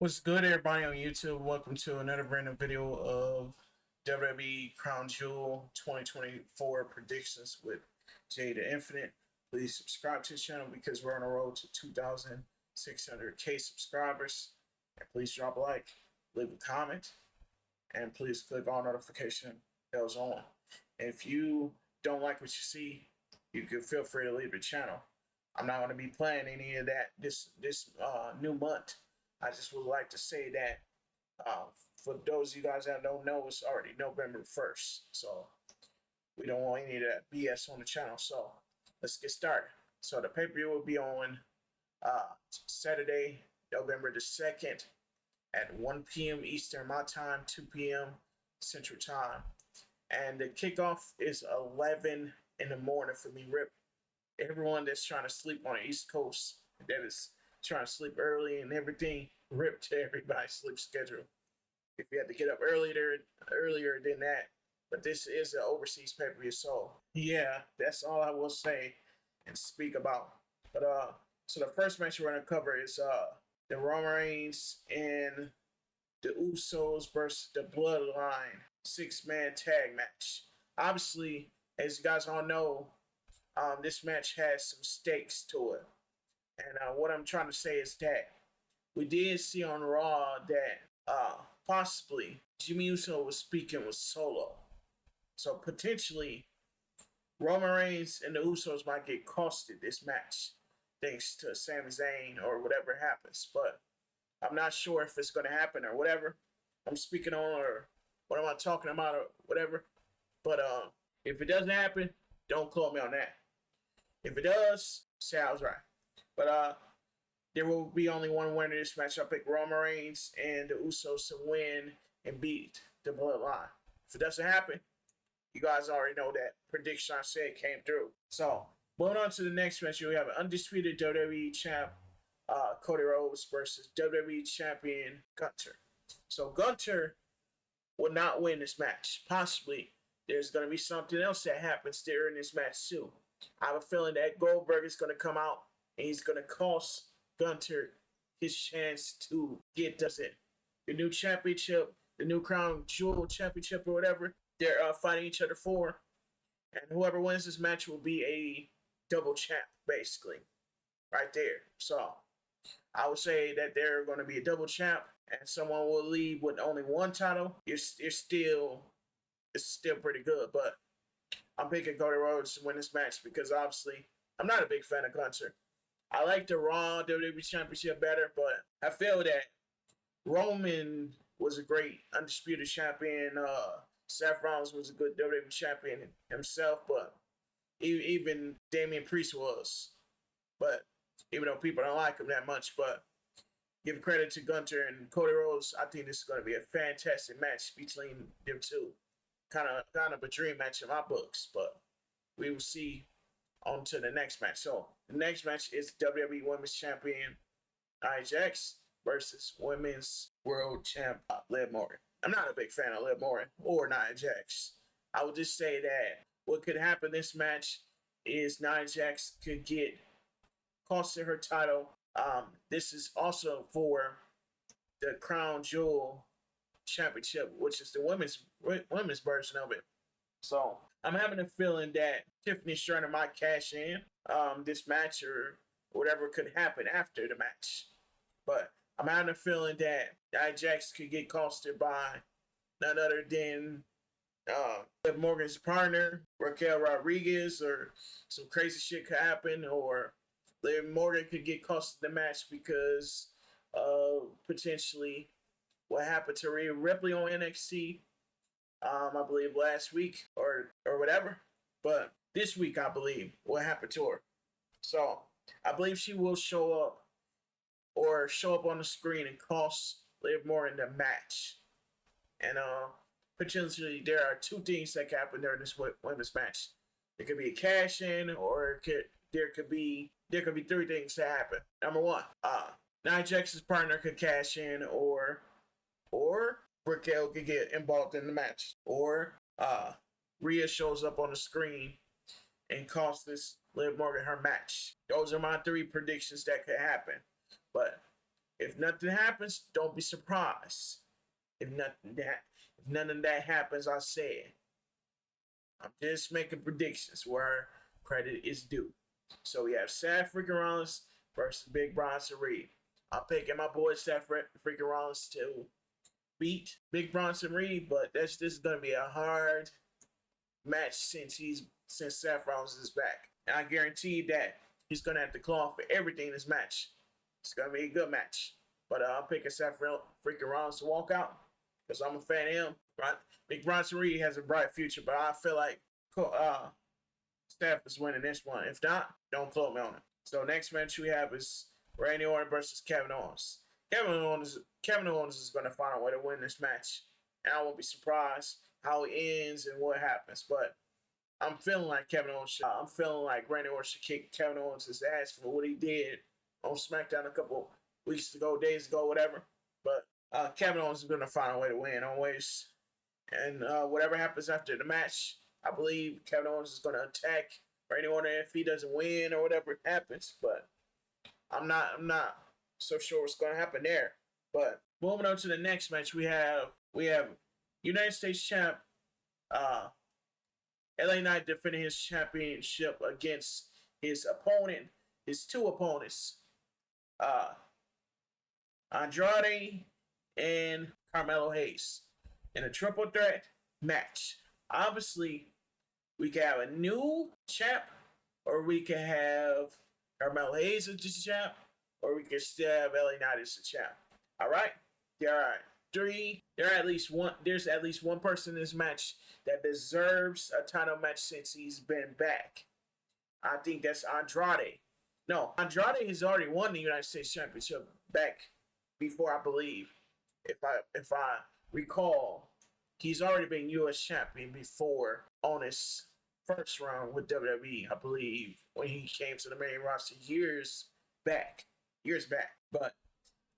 What's good, everybody on YouTube? Welcome to another random video of WWE Crown Jewel 2024 predictions with JayTheInfinite. Please subscribe to the channel because we're on a road to 2,600K subscribers. And please drop a like, leave a comment, and please click all notification bells on. And if you don't like what you see, you can feel free to leave the channel. I'm not going to be playing any of that this new month. I just would like to say that for those of you guys that don't know, it's already November 1st. So we don't want any of that BS on the channel. So let's get started. So the pay-per-view will be on Saturday, November the 2nd at 1 p.m. Eastern, my time, 2 p.m. Central Time. And the kickoff is 11 in the morning for me. Rip everyone that's trying to sleep on the East Coast, that is trying to sleep early and everything, rip to everybody's sleep schedule. If you had to get up earlier than that, but this is an overseas pay-per-view, so yeah, that's all I will say and speak about. But so the first match we're gonna cover is the Roman Reigns and the Usos versus the Bloodline 6-man tag match. Obviously, as you guys all know, this match has some stakes to it. And what I'm trying to say is that we did see on Raw that possibly Jimmy Uso was speaking with Solo. So potentially Roman Reigns and the Usos might get costed this match thanks to Sami Zayn or whatever happens. But I'm not sure if it's going to happen or whatever I'm speaking on or what am I talking about or whatever. But if it doesn't happen, don't call me on that. If it does, say I was right. But there will be only one winner in this match. I pick Roman Reigns and the Usos to win and beat the Bloodline. If it doesn't happen, you guys already know that prediction I said came through. So, moving on to the next match, we have an undisputed WWE champ, Cody Rhodes versus WWE champion Gunther. So, Gunther will not win this match. Possibly, there's going to be something else that happens there in this match too. I have a feeling that Goldberg is going to come out and he's going to cost Gunther his chance to get the new championship, the new Crown Jewel championship or whatever they're fighting each other for. And whoever wins this match will be a double champ, basically, right there. So I would say that they're going to be a double champ and someone will leave with only one title. It's still pretty good, but I'm picking Cody Rhodes to win this match because obviously I'm not a big fan of Gunther. I like the Raw WWE Championship better, but I feel that Roman was a great Undisputed champion. Seth Rollins was a good WWE champion himself, but even Damian Priest was. But even though people don't like him that much, but give credit to Gunther and Cody Rhodes. I think this is going to be a fantastic match between them two. Kind of a dream match in my books, but we will see on to the next match. So the next match is WWE Women's Champion Nia Jax versus Women's World Champ Liv Morgan. I'm not a big fan of Liv Morgan or Nia Jax. I would just say that what could happen this match is Nia Jax could get costed her title. This is also for the Crown Jewel Championship, which is the women's version of it. So I'm having a feeling that Tiffany Stratton might cash in this match or whatever could happen after the match. But I'm having a feeling that Nia Jax could get costed by none other than Liv Morgan's partner, Raquel Rodriguez, or some crazy shit could happen, or Liv Morgan could get costed the match because of potentially what happened to Rhea Ripley on NXT, I believe last week or whatever. But this week, I believe, what happened to her. So I believe she will show up on the screen and cost Liv Morgan the match. And potentially there are two things that can happen during this women's match. There could be a cash in, or there could be three things that happen. Number one, Nia Jax's partner could cash in, or Raquel could get involved in the match, or Rhea shows up on the screen and costs this Liv Morgan her match. Those are my three predictions that could happen. But If nothing happens, don't be surprised. If none of that happens, I said. I'm just making predictions where credit is due. So we have Seth Freakin Rollins versus Big Bronson Reed. I'm picking my boy Seth Freakin Rollins to beat Big Bronson Reed, but this is gonna be a hard match since Seth Rollins is back. And I guarantee that he's gonna have to claw for everything in this match. It's gonna be a good match. But I'm picking Seth Freakin Rollins to walk out because I'm a fan of him. Right? Big Bronson Reed has a bright future, but I feel like Seth is winning this one. If not, don't quote me on it. So next match we have is Randy Orton versus Kevin Owens. Kevin Owens is going to find a way to win this match. And I won't be surprised how it ends and what happens. But I'm feeling like I'm feeling like Randy Orton should kick Kevin Owens' ass for what he did on SmackDown a couple weeks ago, days ago, whatever. But Kevin Owens is going to find a way to win always. And whatever happens after the match, I believe Kevin Owens is going to attack Randy Orton if he doesn't win or whatever happens. But I'm not so sure what's going to happen there. But moving on to the next match, we have United States champ LA Knight defending his championship against his two opponents, Andrade and Carmelo Hayes, in a triple threat match. Obviously, we can have a new champ, or we can have Carmelo Hayes as the champ, or we can still have LA Knight as the champ. All right? There's at least one person in this match that deserves a title match since he's been back. I think that's Andrade. No, Andrade has already won the United States Championship back before, I believe. If I recall, he's already been U.S. champion before on his first run with WWE, I believe, when he came to the main roster years back. But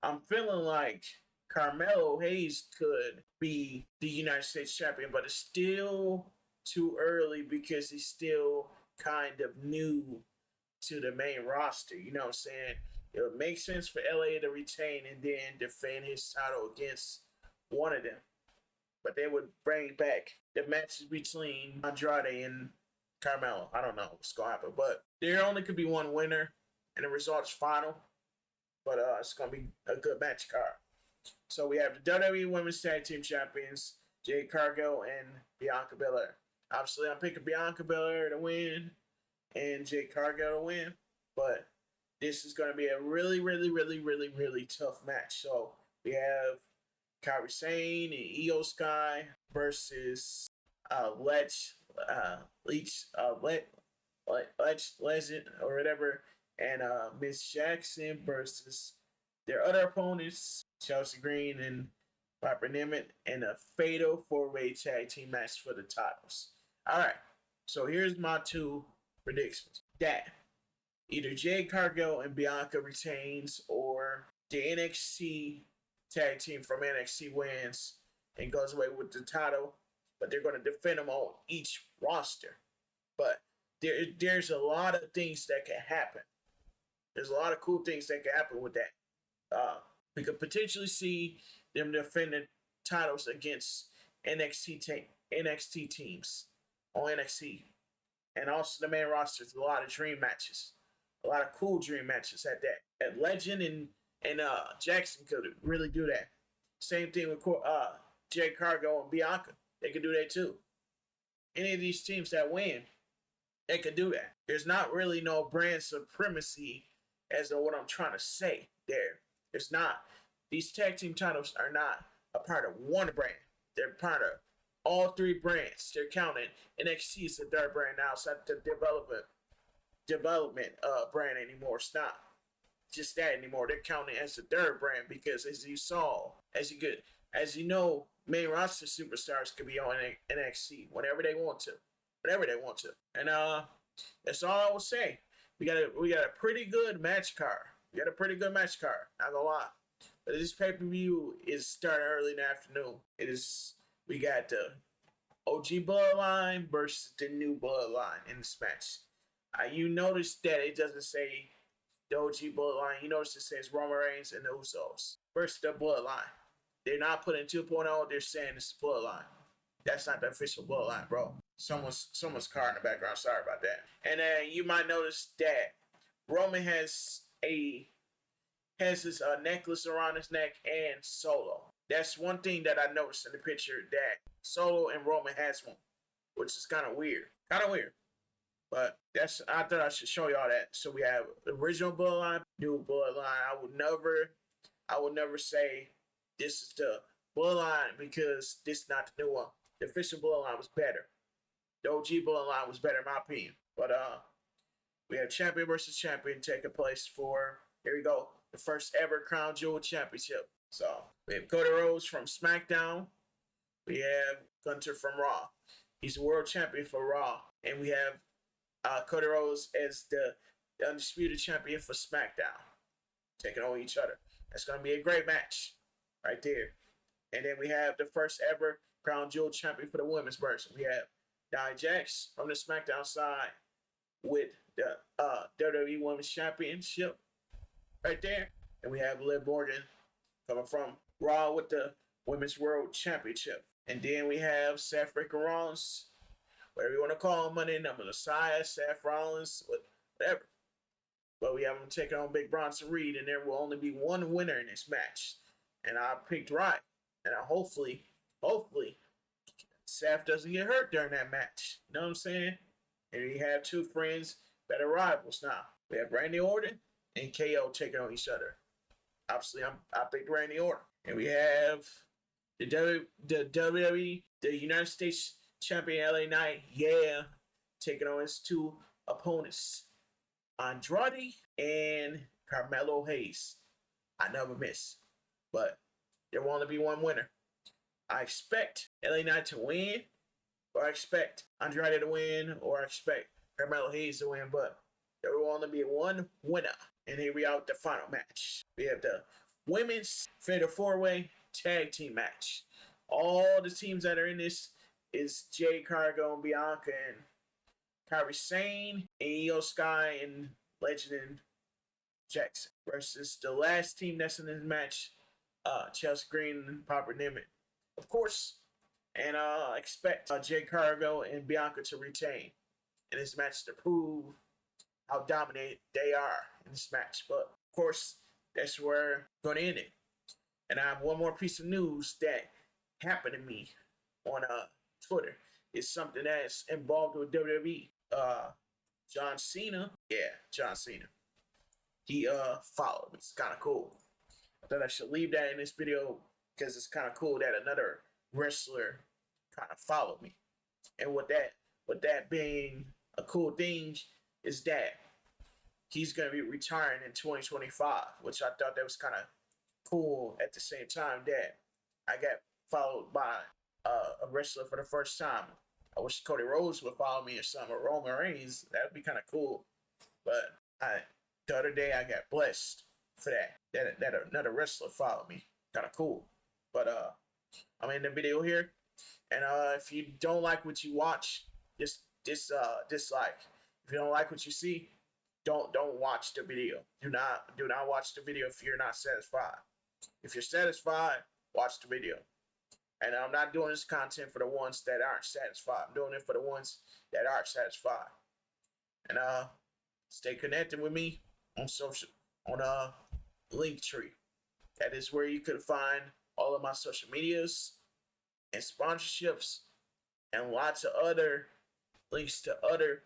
I'm feeling like Carmelo Hayes could be the United States champion, but it's still too early because he's still kind of new to the main roster. You know what I'm saying? It would make sense for LA to retain and then defend his title against one of them. But they would bring back the matches between Andrade and Carmelo. I don't know what's going to happen, but there only could be one winner, and the result's final. But it's going to be a good match card. So we have the WWE Women's Tag Team Champions, Jade Cargill and Bianca Belair. Obviously, I'm picking Bianca Belair to win and Jade Cargill to win. But this is going to be a really, really, really, really, really tough match. So we have Kairi Sane and Io Sky versus Leech Legend or whatever, and Miss Jackson versus their other opponents, Chelsea Green and Piper Niven, in a fatal four-way tag team match for the titles. All right, so here's my two predictions. That either Jade Cargill and Bianca retains, or the NXT tag team from NXT wins and goes away with the title, but they're going to defend them on each roster. But there's a lot of things that can happen. There's a lot of cool things that can happen with that. We could potentially see them defending titles against NXT teams on NXT. And also the main roster is a lot of dream matches. A lot of cool dream matches at that. And Legend and Jackson could really do that. Same thing with Jade Cargill and Bianca. They could do that too. Any of these teams that win, they could do that. There's not really no brand supremacy as to what I'm trying to say there. There's not. These tag team titles are not a part of one brand. They're part of all three brands. They're counting. NXT is the third brand now. It's not the development brand anymore. It's not just that anymore. They're counting as the third brand because as you know, main roster superstars could be on NXT whenever they want to. And that's all I will say. We got a pretty good match card. Not gonna lie. But this pay-per-view is starting early in the afternoon. We got the OG Bloodline versus the new Bloodline in this match. You notice that it doesn't say the OG Bloodline. You notice it says Roman Reigns and the Usos versus the Bloodline. They're not putting 2.0. They're saying it's the Bloodline. That's not the official Bloodline, bro. Someone's car in the background. Sorry about that. And then you might notice that Roman has his necklace around his neck, and Solo. That's one thing that I noticed in the picture, that Solo and Roman has one, which is kind of weird. But I thought I should show y'all that. So we have the original Bloodline, new Bloodline. I would never say this is the Bloodline because this is not the new one. The official Bloodline was better. The OG Bloodline was better in my opinion. But we have champion versus champion taking place for, here we go, the first ever Crown Jewel Championship. So we have Cody Rhodes from SmackDown. We have Gunther from Raw. He's the world champion for Raw. And we have Cody Rhodes as the Undisputed champion for SmackDown, taking on each other. That's going to be a great match right there. And then we have the first ever Crown Jewel champion for the women's version. We have Nia Jax from the SmackDown side with the WWE Women's Championship right there. And we have Liv Morgan coming from Raw with the Women's World Championship. And then we have Seth Freakin Rollins, whatever you want to call him, Monday Number Messiah, Seth Rollins, whatever. But we have him taking on Big Bronson Reed, and there will only be one winner in this match. And I picked right. And hopefully, Seth doesn't get hurt during that match. You know what I'm saying? And we have two friends that are rivals now. We have Randy Orton and KO taking on each other. Obviously, I picked Randy Orton. And we have the WWE, the United States champion LA Knight, taking on his two opponents, Andrade and Carmelo Hayes. I never miss. But there will only be one winner. I expect LA Knight to win, or I expect Andrade to win, or I expect Carmelo Hayes to win, but there will only be one winner. And here we are with the final match. We have the women's fatal four-way tag team match. All the teams that are in this is Jade, Cargill, and Bianca, and Kairi, Sane, and Io Sky, and Legend and Jackson versus the last team that's in this match, Chelsea Green and Papa Niven, of course. And I expect Jade, Cargill, and Bianca to retain in this match to prove how dominant they are in this match. But of course, that's where I'm going to end it. And I have one more piece of news that happened to me on Twitter. It's something that's involved with WWE. John Cena. He followed me. It's kind of cool. I thought I should leave that in this video because it's kind of cool that another wrestler kind of followed me. And with that being a cool thing is that he's going to be retiring in 2025, which I thought that was kind of cool at the same time that I got followed by a wrestler for the first time. I wish Cody Rhodes would follow me or something, or Roman Reigns. That would be kind of cool. But the other day I got blessed for that another wrestler followed me. Kind of cool. But I'm in the video here, and if you don't like what you watch, just dislike. If you don't like what you see, don't watch the video. Do not watch the video if you're not satisfied. If you're satisfied, watch the video. And I'm not doing this content for the ones that aren't satisfied. I'm doing it for the ones that are satisfied. And stay connected with me on Linktree. That is where you could find all of my social medias and sponsorships and lots of other links to other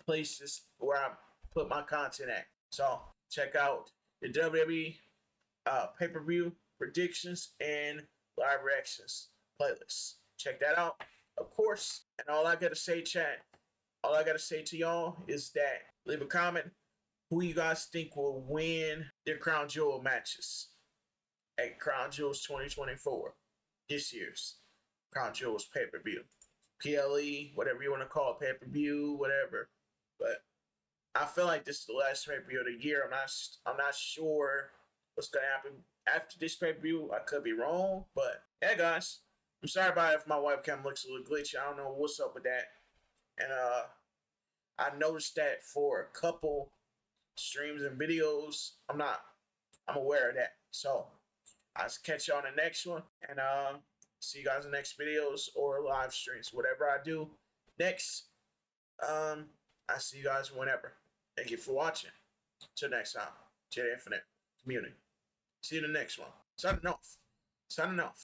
places where I put my content at. So check out the WWE pay-per-view predictions and live reactions playlist. Check that out, of course. And all I gotta say, chat, all I gotta say to y'all is that leave a comment who you guys think will win their Crown Jewel matches at Crown Jewels 2024, this year's Crown Jewels pay-per-view, PLE, whatever you want to call it, pay-per-view, whatever. But I feel like this is the last pay-per-view of the year. I'm not sure what's gonna happen after this pay-per-view. I could be wrong, but yeah, guys, I'm sorry about it if my webcam looks a little glitchy. I don't know what's up with that. And I noticed that for a couple streams and videos. I'm aware of that. So I'll catch you on the next one, and see you guys in the next videos or live streams, whatever I do next. I see you guys whenever. Thank you for watching. Till next time, JayTheInfinite community. See you in the next one. Signing off.